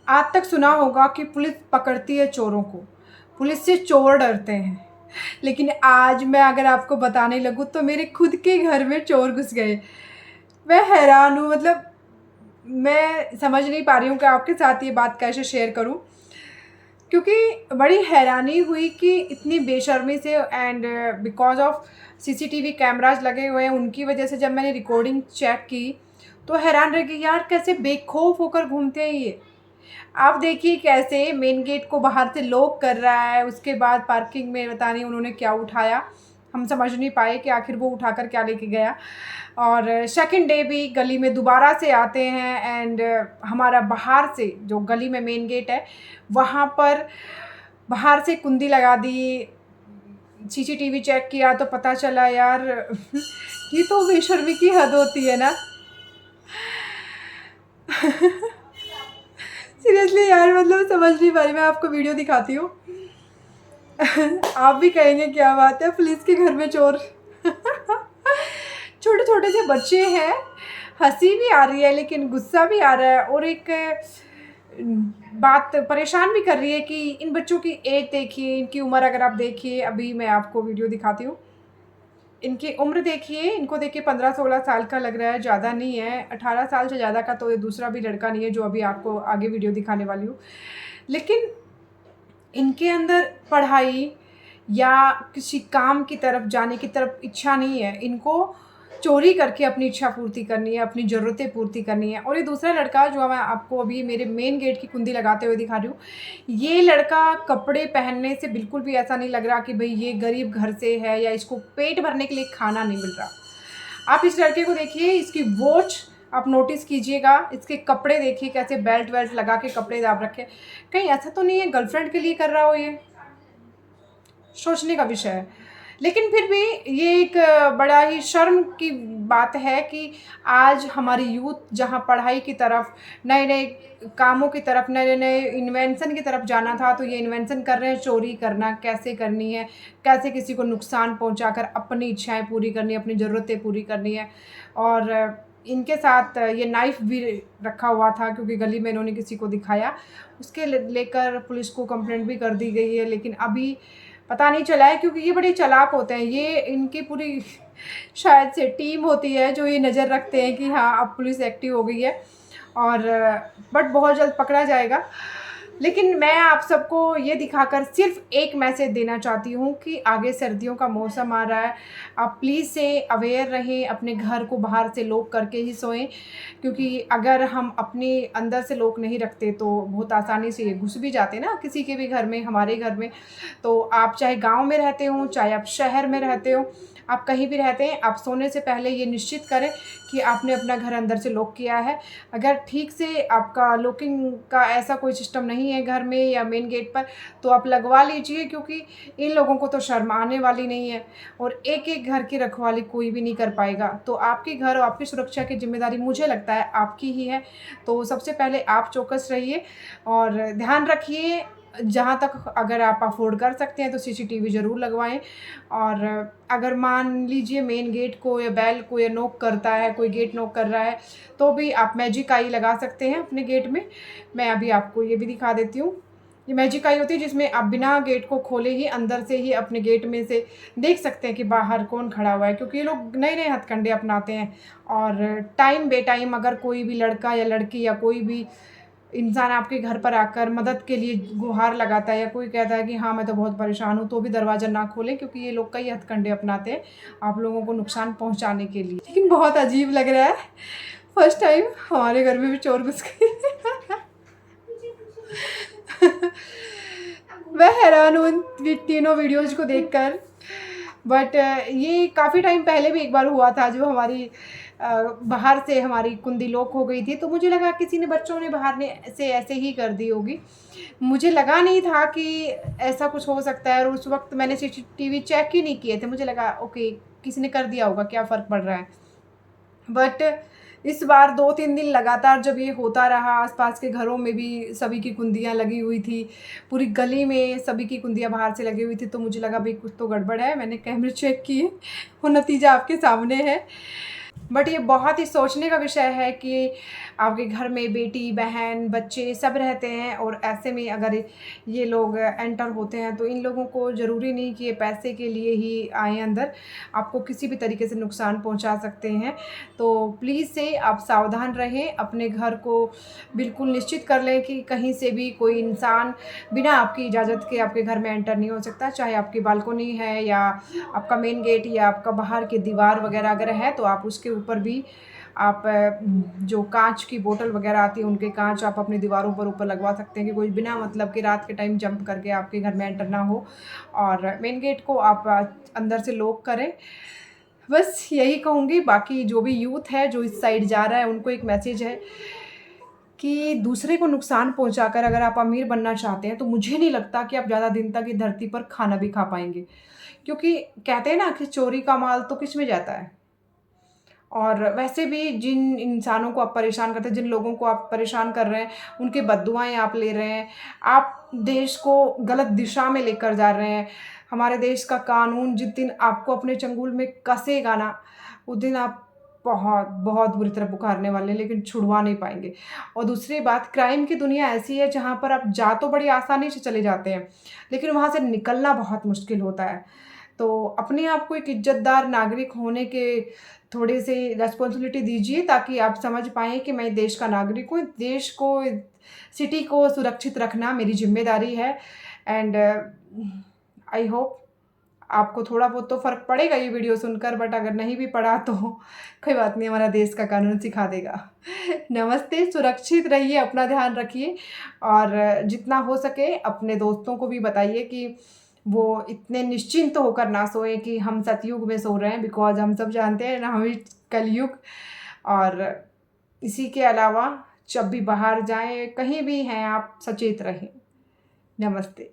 आज तक सुना होगा कि पुलिस पकड़ती है चोरों को, पुलिस से चोर डरते हैं। लेकिन आज मैं अगर आपको बताने लगूँ तो मेरे खुद के घर में चोर घुस गए। मैं हैरान हूँ, मतलब मैं समझ नहीं पा रही हूँ कि आपके साथ ये बात कैसे शेयर करूँ, क्योंकि बड़ी हैरानी हुई कि इतनी बेशर्मी से and because of CCTV cameras लगे हुए हैं, उनकी वजह से जब मैंने रिकॉर्डिंग चेक की तो हैरान रह गई, यार कैसे बेखौफ होकर घूमते हैं ये। आप देखिए कैसे मेन गेट को बाहर से लॉक कर रहा है, उसके बाद पार्किंग में पता नहीं उन्होंने क्या उठाया, हम समझ नहीं पाए कि आखिर वो उठाकर क्या लेके गया। और सेकंड डे भी गली में दोबारा से आते हैं एंड हमारा बाहर से जो गली में मेन गेट है वहाँ पर बाहर से कुंडी लगा दी। सीसीटीवी चेक किया तो पता चला यार ये तो बेशर्मी की हद होती है ना। सीरियसली यार, मतलब समझ नहीं पा रही। मैं आपको वीडियो दिखाती हूँ। आप भी कहेंगे क्या बात है, पुलिस के घर में चोर। छोटे छोटे से बच्चे हैं, हंसी भी आ रही है लेकिन गुस्सा भी आ रहा है, और एक बात परेशान भी कर रही है कि इन बच्चों की एज देखिए, इनकी उम्र अगर आप देखिए, अभी मैं आपको वीडियो दिखाती हूँ, इनकी उम्र देखिए, इनको देखिए 15-16 साल का लग रहा है, ज़्यादा नहीं है। 18 साल से ज़्यादा का तो ये दूसरा भी लड़का नहीं है जो अभी आपको आगे वीडियो दिखाने वाली हूँ। लेकिन इनके अंदर पढ़ाई या किसी काम की तरफ जाने की तरफ इच्छा नहीं है, इनको चोरी करके अपनी इच्छा पूर्ति करनी है, अपनी ज़रूरतें पूर्ति करनी है। और ये दूसरा लड़का जो मैं आपको अभी मेरे मेन गेट की कुंडी लगाते हुए दिखा रही हूँ, ये लड़का कपड़े पहनने से बिल्कुल भी ऐसा नहीं लग रहा कि भाई ये गरीब घर से है या इसको पेट भरने के लिए खाना नहीं मिल रहा। आप इस लड़के को देखिए, इसकी वॉच आप नोटिस कीजिएगा, इसके कपड़े देखिए कैसे बेल्ट वेल्ट लगा के कपड़े दाब रखे। कहीं ऐसा तो नहीं है गर्लफ्रेंड के लिए कर रहा हो, ये सोचने का विषय है। लेकिन फिर भी ये एक बड़ा ही शर्म की बात है कि आज हमारी यूथ जहाँ पढ़ाई की तरफ, नए-नए कामों की तरफ, नए-नए इन्वेंशन की तरफ जाना था, तो ये इन्वेंशन कर रहे हैं, चोरी करना कैसे करनी है, कैसे किसी को नुकसान पहुँचाकर अपनी इच्छाएँ पूरी करनी है, अपनी ज़रूरतें पूरी करनी है। और इनके साथ ये नाइफ़ भी रखा हुआ था क्योंकि गली में इन्होंने किसी को दिखाया। उसके लेकर पुलिस को कंप्लेंट भी कर दी गई है, लेकिन अभी पता नहीं चला है क्योंकि ये बड़े चालाक होते हैं। ये इनकी पूरी शायद से टीम होती है जो ये नज़र रखते हैं कि हाँ, अब पुलिस एक्टिव हो गई है और बट बहुत जल्द पकड़ा जाएगा। लेकिन मैं आप सबको ये दिखाकर सिर्फ़ एक मैसेज देना चाहती हूँ कि आगे सर्दियों का मौसम आ रहा है, आप प्लीज़ से अवेयर रहें, अपने घर को बाहर से लॉक करके ही सोएं, क्योंकि अगर हम अपने अंदर से लॉक नहीं रखते तो बहुत आसानी से ये घुस भी जाते हैं ना किसी के भी घर में, हमारे घर में। तो आप चाहे गाँव में रहते हो, चाहे आप शहर में रहते हो, आप कहीं भी रहते हैं, आप सोने से पहले ये निश्चित करें कि आपने अपना घर अंदर से लॉक किया है। अगर ठीक से आपका लॉकिंग का ऐसा कोई सिस्टम नहीं है घर में या मेन गेट पर, तो आप लगवा लीजिए, क्योंकि इन लोगों को तो शर्म आने वाली नहीं है और एक-एक घर की रखवाली कोई भी नहीं कर पाएगा। तो आपके घर और आपकी सुरक्षा की ज़िम्मेदारी मुझे लगता है आपकी ही है। तो सबसे पहले आप चौकस रहिए और ध्यान रखिए, जहाँ तक अगर आप अफ़ोर्ड कर सकते हैं तो सीसीटीवी ज़रूर लगवाएँ। और अगर मान लीजिए मेन गेट को या बेल को या नॉक करता है, कोई गेट नॉक कर रहा है, तो भी आप मैजिक आई लगा सकते हैं अपने गेट में। मैं अभी आपको ये भी दिखा देती हूँ। ये मैजिक आई होती है जिसमें आप बिना गेट को खोले ही अंदर से ही अपने गेट में से देख सकते हैं कि बाहर कौन खड़ा हुआ है, क्योंकि ये लोग नए-नए हथकंडे अपनाते हैं। और टाइम बे-टाइम अगर कोई भी लड़का या लड़की या कोई भी इंसान आपके घर पर आकर मदद के लिए गुहार लगाता है या कोई कहता है कि हाँ, मैं तो बहुत परेशान हूँ, तो भी दरवाज़ा ना खोलें, क्योंकि ये लोग कई हथकंडे अपनाते हैं आप लोगों को नुकसान पहुँचाने के लिए। लेकिन बहुत अजीब लग रहा है, फर्स्ट टाइम हमारे घर में भी चोर घुस गए। मैं हैरान हूँ इन तीनों वीडियोज़ को देखकर। बट ये काफ़ी टाइम पहले भी एक बार हुआ था, जो हमारी बाहर से हमारी कुंडी लॉक हो गई थी, तो मुझे लगा किसी ने, बच्चों ने बाहर ने से ऐसे ही कर दी होगी। मुझे लगा नहीं था कि ऐसा कुछ हो सकता है, और उस वक़्त मैंने सीसीटीवी चेक ही नहीं किए थे। मुझे लगा ओके, किसी ने कर दिया होगा, क्या फ़र्क पड़ रहा है। बट इस बार 2-3 दिन लगातार जब ये होता रहा, आस-पास के घरों में भी सभी की कुंडियाँ लगी हुई थी, पूरी गली में सभी की कुंडियाँ बाहर से लगी हुई थी, तो मुझे लगा भई कुछ तो गड़बड़ है। मैंने कैमरे चेक किए, वो नतीजा आपके सामने है। बट ये बहुत ही सोचने का विषय है कि आपके घर में बेटी, बहन, बच्चे सब रहते हैं और ऐसे में अगर ये लोग एंटर होते हैं तो इन लोगों को ज़रूरी नहीं कि ये पैसे के लिए ही आएँ अंदर, आपको किसी भी तरीके से नुकसान पहुंचा सकते हैं। तो प्लीज़ से आप सावधान रहें, अपने घर को बिल्कुल निश्चित कर लें कि कहीं से भी कोई इंसान बिना आपकी इजाज़त के आपके घर में एंटर नहीं हो सकता, चाहे आपकी बालकनी है या आपका मेन गेट या आपका बाहर की दीवार वगैरह अगर है तो आप उसके ऊपर भी आप जो कांच की बोतल वगैरह आती है उनके कांच आप अपनी दीवारों पर ऊपर लगवा सकते हैं कि कोई बिना मतलब कि रात के टाइम जंप करके आपके घर में एंटर ना हो। और मेन गेट को आप अंदर से लॉक करें। बस यही कहूँगी, बाकी जो भी यूथ है जो इस साइड जा रहा है उनको एक मैसेज है कि दूसरे को नुकसान पहुंचाकर अगर आप अमीर बनना चाहते हैं तो मुझे नहीं लगता कि आप ज़्यादा दिन तक इस धरती पर खाना भी खा पाएँगे। क्योंकि कहते हैं ना कि चोरी का माल तो किस में जाता है। और वैसे भी जिन इंसानों को आप परेशान करते हैं, जिन लोगों को आप परेशान कर रहे हैं, उनकी बद्दुआएँ आप ले रहे हैं। आप देश को गलत दिशा में लेकर जा रहे हैं। हमारे देश का कानून जिस दिन आपको अपने चंगुल में कसेगा ना, उस दिन आप बहुत, बहुत बुरी तरह पुकारने वाले हैं, लेकिन छुड़वा नहीं पाएँगे। और दूसरी बात, क्राइम की दुनिया ऐसी है जहाँ पर आप जा तो बड़ी आसानी से चले जाते हैं, लेकिन वहाँ से निकलना बहुत मुश्किल होता है। तो अपने आप को एक इज़्ज़तदार नागरिक होने के थोड़े से रिस्पॉन्सिबिलिटी दीजिए ताकि आप समझ पाएँ कि मैं देश का नागरिक हूँ। देश को, सिटी को सुरक्षित रखना मेरी ज़िम्मेदारी है। एंड आई होप आपको थोड़ा बहुत तो फ़र्क पड़ेगा ये वीडियो सुनकर, बट अगर नहीं भी पड़ा तो कोई बात नहीं, हमारा देश का कानून सिखा देगा। नमस्ते, सुरक्षित रहिए, अपना ध्यान रखिए और जितना हो सके अपने दोस्तों को भी बताइए कि वो इतने निश्चिंत होकर ना सोएँ कि हम सतयुग में सो रहे हैं, बिकॉज़ हम सब जानते हैं ना हम कलयुग। और इसी के अलावा जब भी बाहर जाएँ, कहीं भी हैं आप, सचेत रहें। नमस्ते।